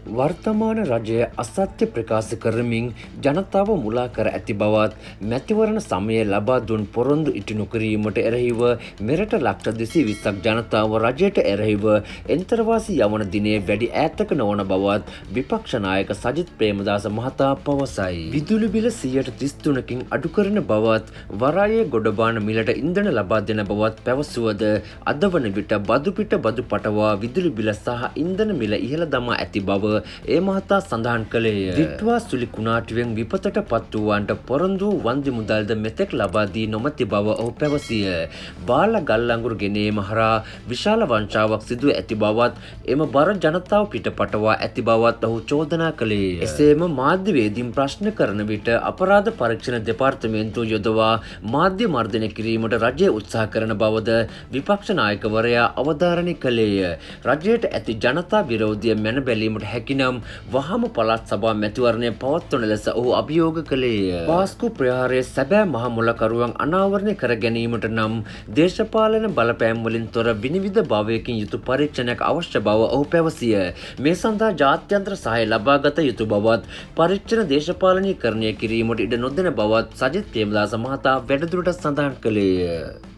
වර්තමාන රජය අසත්‍ය ප්‍රකාශ කරමින් ජනතාව මුලා කර ඇති බවත් මැතිවරණ සමය ලබා දුන් පොරොන්දු ඉටු නොකිරීමට එරෙහිව මෙරට ලක්ෂ 220ක් ජනතාව රජයට එරෙහිව එන්තරවාසී යවන දිනේ වැඩි ඈතක නොවන බවත් විපක්ෂ නායක සජිත් ප්‍රේමදාස මහතා පවසයි. විදුලි බිල 33%කින් අඩු කරන බවත් වරායේ ගොඩබාන මිලට ඉන්ධන ලබා දෙන බවත් පැවසුවද අද වන විට බදු පිට බදු පටවා විදුලි බිල සහ ඉන්ධන මිල ඉහළ දමා ඇති බව ඒ මහතා සඳහන් කළේය. දිට්වා සුලි කුණාටුවෙන් විපතට පත් වූවන්ට පොරොන්දු වන්දි මුදල්ද මෙතෙක් ලබා දී නොමැති බව ඔහු පැවසිය. බාල ගල් අඟුරු ගෙනීම හරහා විශාල වංචාවක් සිදුව ඇති බවත් එම බර ජනතාව පිටපටවා ඇති බවත් ඔහු චෝදනා කළේය. එසේම මාධ්‍යවේදීන් ප්‍රශ්න කරන විට අපරාධ පරීක්ෂණ දෙපාර්තමේන්තුව යොදවා මාධ්‍ය මර්ධනය කිරීමට රජය උත්සාහ කරන බවද විපක්ෂ නායකවරයා අවධාරණය කළේය. රජයට ඇති ජනතා විරෝධය මැන බැලීමට හැකිනම් වහම පළාත් සභා මැතිවරණය පවත්වන ලෙස ඔහු අභියෝග කළේය. පාස්කු ප්‍රහාරයේ සැබෑ මහ මුලකරුවන් අනාවරණය කර ගැනීමට නම් දේශපාලන බලපෑම් වලින් තොර විනිවිද භාවයකින් යුතු පරීක්ෂණයක් අවශ්‍ය බව ඔහු පැවසිය. මේ සඳහා ජාත්‍යන්තර සහාය ලබාගත යුතු බවත් පරීක්ෂණ දේශපාලනීකරණය කිරීමට ඉඩ නොදෙන බවත් සජිත් ප්‍රේමදාස මහතා වැඩිදුරටත් සඳහන් කළේය.